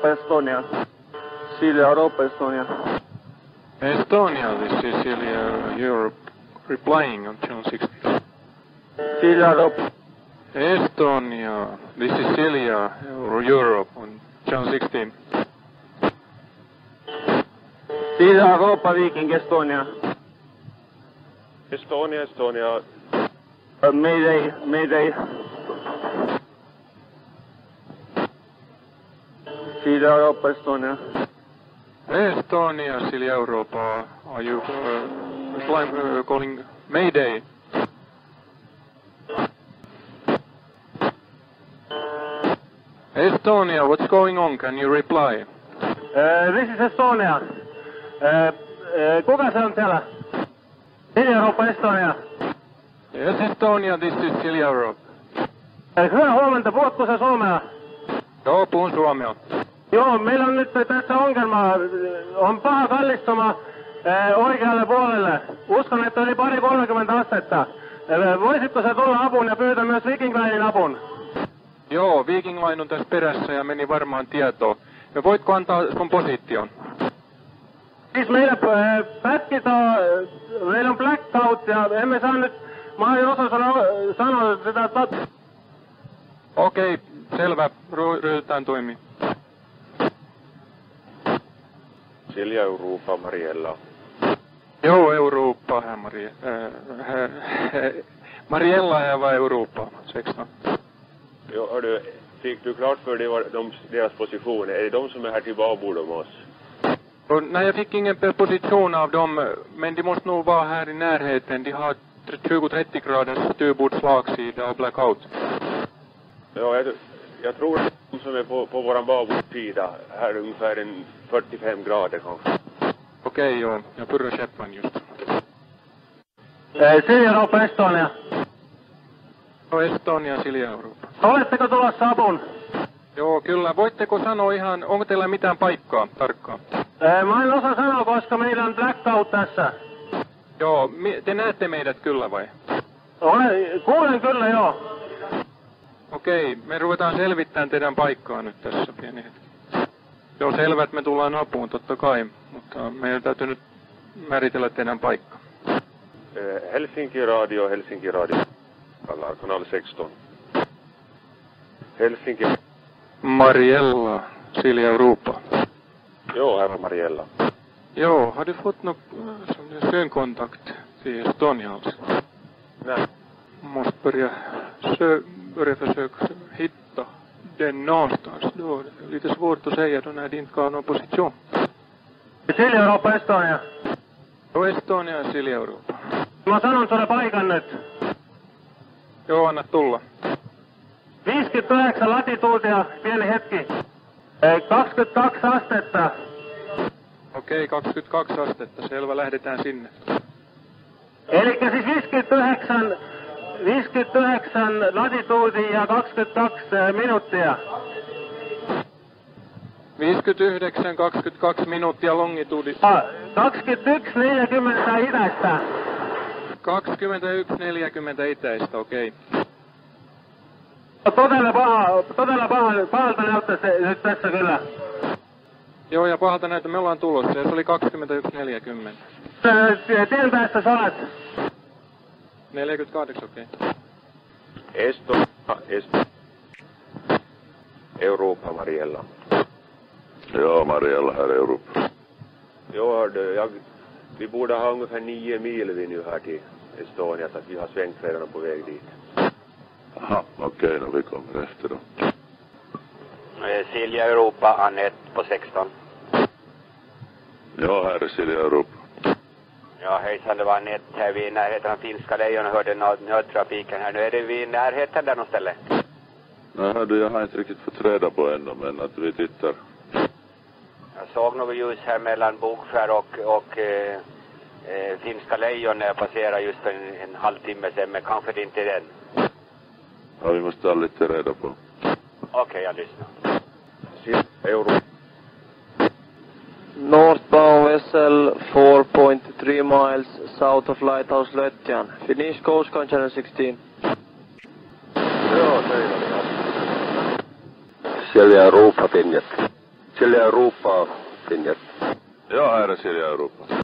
Europa, Estonia. Silja Europa, Estonia. Estonia, this is Silja Europe replying on channel 16. Silja Europa. Estonia, this is Silja Europe on channel 16. Silja Europa, Viking, Estonia. Estonia, Estonia. Mayday, Mayday. Silja Europa, Estonia. Estonia, Silja Europa, are you calling Mayday? Estonia, what's going on? Can you reply? This is Estonia. Kuka se on siellä? Silja Europa, Estonia. Yes, Estonia, this is Silja Europe. Hyvää huomenta, puhutko sä suomea? Joo, puhun suomea. Joo, meillä on nyt tässä ongelma. On paha kallistuma oikealle puolelle. Uskon, että yli 30 astetta. Voisitko sä tulla apuun ja pyytää myös Viking Linein apun? Joo, Viking Line on tässä perässä ja meni varmaan tietoon. Ja voitko antaa sun position? Siis meillä meillä on blackout ja emme saa nyt, mä en osaa sanoa sitä Okei, selvä, ryhdytään toimiin. Silja Europa, Mariella. Jo, Europa, Mariella här var Europa, 16. Ja, hördu, fick du klart för dig deras position? Är det de som är här till babord om oss? Nej, jag fick ingen position av dem, men de måste nog vara här i närheten. De har 20-30 graders styrbordsslagsida och blackout. Ja, jag tror att de som är på våran babordsida här ungefär en 45 grader kanske. Okej, joo. Jag purrar käppan just. Silja Europa, Estonia. No, Estonia, Silja Europa. Oletteko tulossa apuun? Joo, kyllä. Voitteko sanoa ihan, onko teillä mitään paikkaa tarkkaan? Mä en osaa sanoa, koska meillä on blackout tässä. Joo, te näette meidät kyllä vai? Kuulen kyllä, joo. Okei, me ruvetaan selvittämään teidän paikkaa nyt tässä pieni hetki. Joo, selvä, että me tullaan apuun totta kai, mutta meidän täytyy nyt määritellä teidän paikka. Helsinki Radio, kanal 16. Helsinki. Mariella, Silja Europa. Jo, här var Mariella. Jo, har du fått någon synkontakt till Estonia alltså? Nej. Måste börja försöka hitta den någonstans då. Det är lite svårt att säga då när det inte har någon position. Silja Europa, Estonia. Jo, Estonia, Silja Europa. Mä sanon sulle paikan nyt. Joo, anna tulla. 59 latituutia, pieni hetki. 22 astetta. Okei, 22 astetta, selvä, lähdetään sinne. Elikkä siis 59 latituutia ja 22 minuuttia. 59, 22 minuuttia longituudi. 21.40 itäistä. 21.40 itäistä, okei. Todella pahalta näyttää se nyt tässä kyllä. Joo, ja pahalta näyttää, me ollaan tulossa, ja se oli 21.40. Tieltäessä sä olet? 48, okei. Estonia. Europa, Mariella. Ja, Mariella här i Europa. Jo, hördu, vi borde ha ungefär 9 mil vi nu här till Estonia, så att vi har svängt redan på väg dit. Aha, okej, då vi kommer efter då. Silja Europa, Annette på 16. Ja, här är Silja Europa. Ja, hejsan, det var Annette här vid närheten av Finska Lejon och hörde nödtrafiken här. Nu är det vid närheten där någon ställe. Nej, hördu, jag har inte riktigt fått reda på ännu, men att vi tittar. Jag såg något ljus här mellan Bokskär och Finska Lejon när jag passerade just för en halvtimme sedan, men kanske det inte är den. Ja, vi måste ha lite reda på. Okej, jag lyssnar. Europa. Northbound vessel 4.3 miles south of Lighthouse Lötjan. Finnish Coast Guard Channel 16. Joo, selvä. Silja Europa, Finjet. Silja Europa, Finjer. Ja, här är Silja Europa.